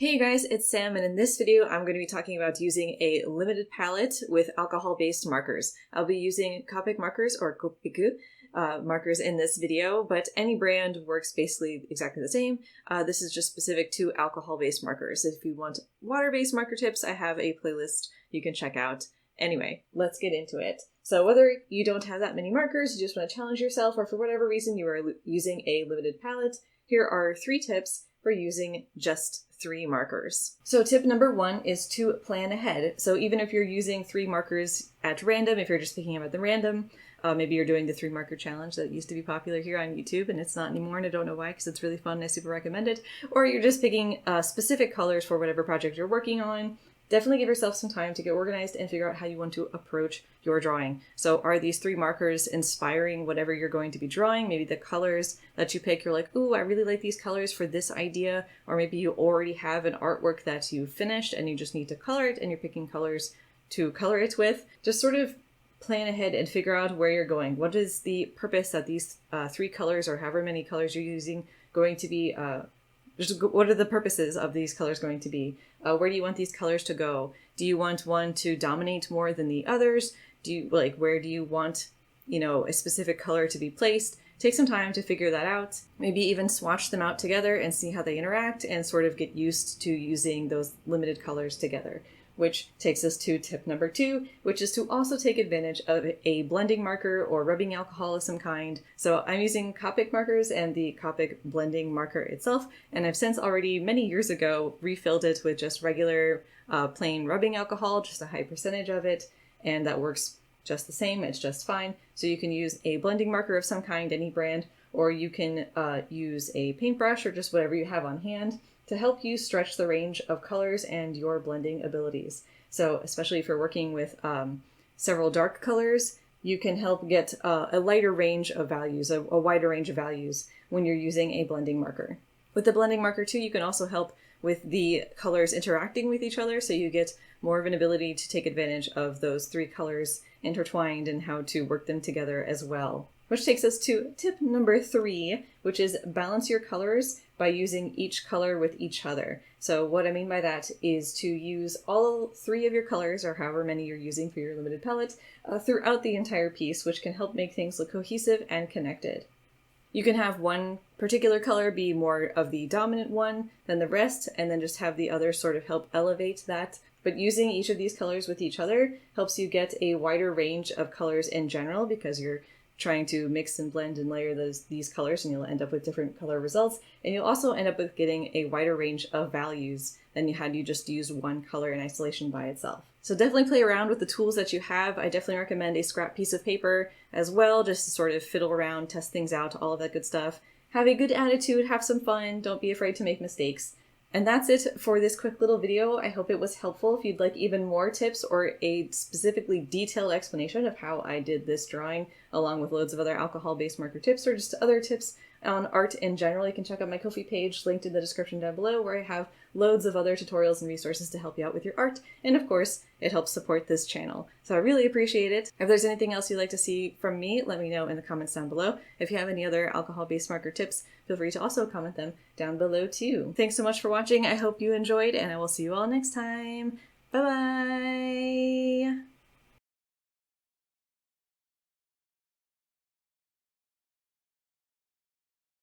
Hey you guys, it's Sam, and in this video I'm going to be talking about using a limited palette with alcohol-based markers. I'll be using Copic markers or Kopiku markers in this video, but any brand works basically exactly the same. This is just specific to alcohol-based markers. If you want water-based marker tips, I have a playlist you can check out. Anyway, let's get into it. So whether you don't have that many markers, you just want to challenge yourself, or for whatever reason you are using a limited palette, here are 3 tips for using just 3 markers. So tip number 1 is to plan ahead. So even if you're using 3 markers at random, if you're just picking them at the random, maybe you're doing the 3 marker challenge that used to be popular here on YouTube and it's not anymore, and I don't know why because it's really fun and I super recommend it. Or you're just picking specific colors for whatever project you're working on. Definitely give yourself some time to get organized and figure out how you want to approach your drawing. So are these 3 markers inspiring whatever you're going to be drawing? Maybe the colors that you pick, you're like, ooh, I really like these colors for this idea. Or maybe you already have an artwork that you finished and you just need to color it and you're picking colors to color it with. Just sort of plan ahead and figure out where you're going. What is the purpose that these 3 colors or however many colors you're using going to be, what are the purposes of these colors going to be? Where do you want these colors to go? Do you want one to dominate more than the others? Where do you want, a specific color to be placed? Take some time to figure that out. Maybe even swatch them out together and see how they interact and sort of get used to using those limited colors together. Which takes us to tip number 2, which is to also take advantage of a blending marker or rubbing alcohol of some kind. So I'm using Copic markers and the Copic blending marker itself, and I've since already many years ago refilled it with just regular plain rubbing alcohol, just a high percentage of it, and that works just the same. It's just fine. So you can use a blending marker of some kind, any brand, or you can use a paintbrush or just whatever you have on hand to help you stretch the range of colors and your blending abilities. So especially if you're working with several dark colors, you can help get a lighter range of values, a wider range of values when you're using a blending marker. With the blending marker too, you can also help with the colors interacting with each other, so you get more of an ability to take advantage of those 3 colors intertwined and how to work them together as well. Which takes us to tip number 3, which is balance your colors by using each color with each other. So what I mean by that is to use all 3 of your colors, or however many you're using for your limited palette, throughout the entire piece, which can help make things look cohesive and connected. You can have one particular color be more of the dominant one than the rest, and then just have the others sort of help elevate that. But using each of these colors with each other helps you get a wider range of colors in general, because you're trying to mix and blend and layer these colors, and you'll end up with different color results. And you'll also end up with getting a wider range of values than you had you just used one color in isolation by itself. So definitely play around with the tools that you have. I definitely recommend a scrap piece of paper as well, just to sort of fiddle around, test things out, all of that good stuff. Have a good attitude, have some fun, don't be afraid to make mistakes. And that's it for this quick little video. I hope it was helpful. If you'd like even more tips or a specifically detailed explanation of how I did this drawing, along with loads of other alcohol-based marker tips or just other tips on art in general, you can check out my Ko-fi page linked in the description down below, where I have loads of other tutorials and resources to help you out with your art. And of course, it helps support this channel. So I really appreciate it. If there's anything else you'd like to see from me, let me know in the comments down below. If you have any other alcohol-based marker tips, feel free to also comment them down below too. Thanks so much for watching. I hope you enjoyed, and I will see you all next time. Bye-bye!